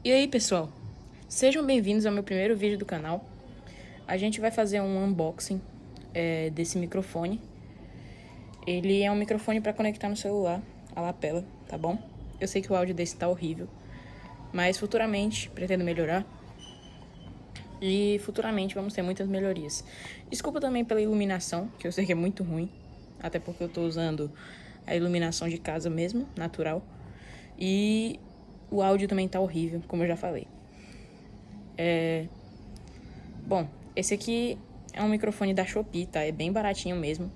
E aí, pessoal? Sejam bem-vindos ao meu primeiro vídeo do canal. A gente vai fazer um unboxing desse microfone. Ele é um microfone para conectar no celular, a lapela, tá bom? Eu sei que o áudio desse tá horrível, mas futuramente pretendo melhorar. E futuramente vamos ter muitas melhorias. Desculpa também pela iluminação, que eu sei que é muito ruim. Até porque eu tô usando a iluminação de casa mesmo, natural. E o áudio também tá horrível, como eu já falei. Bom, esse aqui é um microfone da Shopee, tá? É bem baratinho mesmo.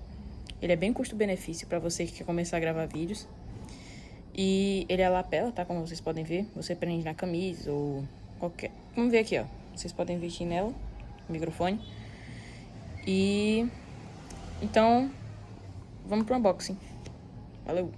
Ele é bem custo-benefício pra você que quer começar a gravar vídeos. E ele é a lapela, tá? Como vocês podem ver. Você prende na camisa ou qualquer... Vamos ver aqui, ó. Vocês podem vestir nela o microfone. E... Então, vamos pro unboxing. Valeu!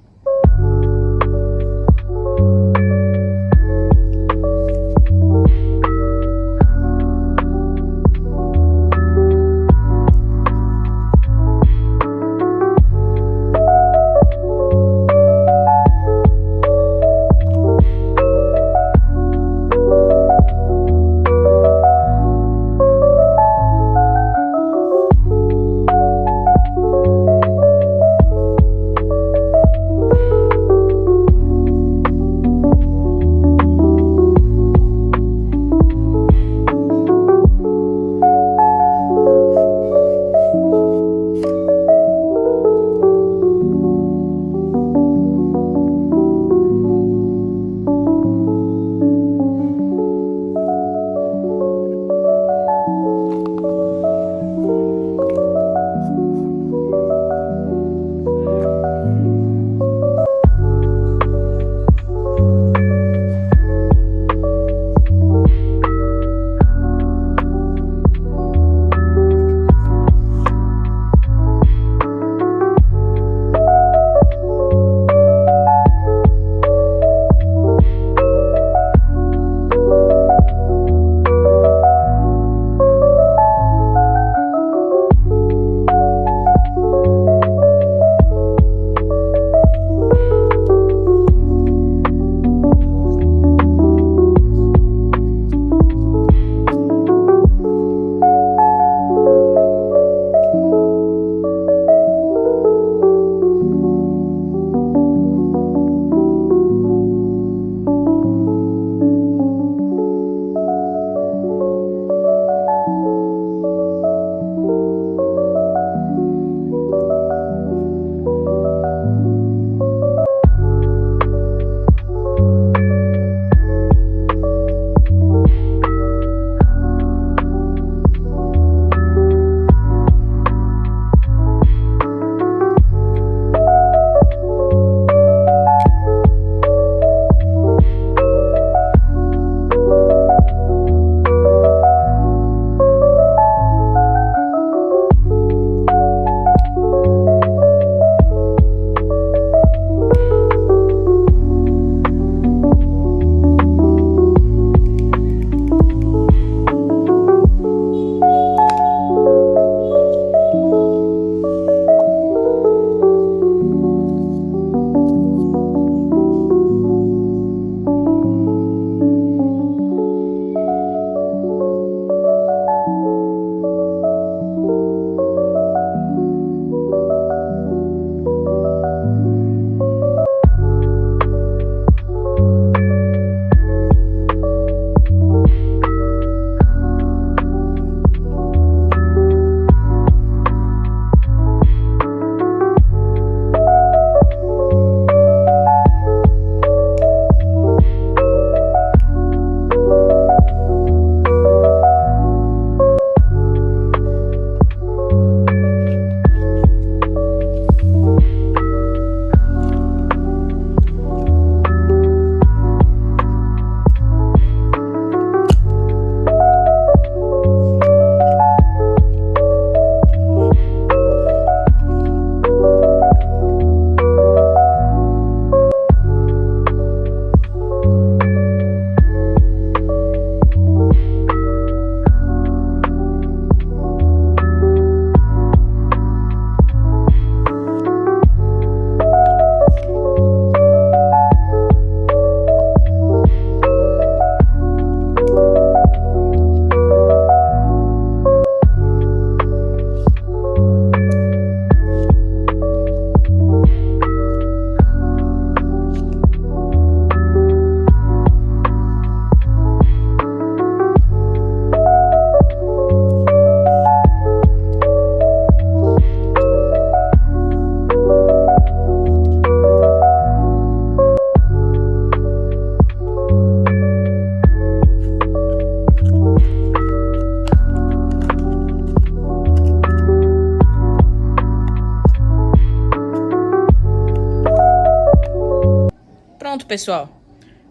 pessoal.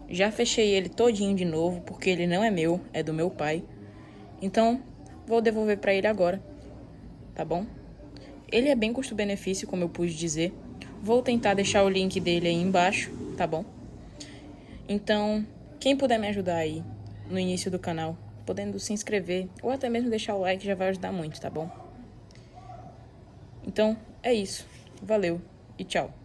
Já fechei ele todinho de novo, porque ele não é meu, é do meu pai. Então, vou devolver pra ele agora, tá bom? Ele é bem custo-benefício, como eu pude dizer. Vou tentar deixar o link dele aí embaixo, tá bom? Então, quem puder me ajudar aí no início do canal, podendo se inscrever ou até mesmo deixar o like, já vai ajudar muito, tá bom? Então, é isso. Valeu e tchau.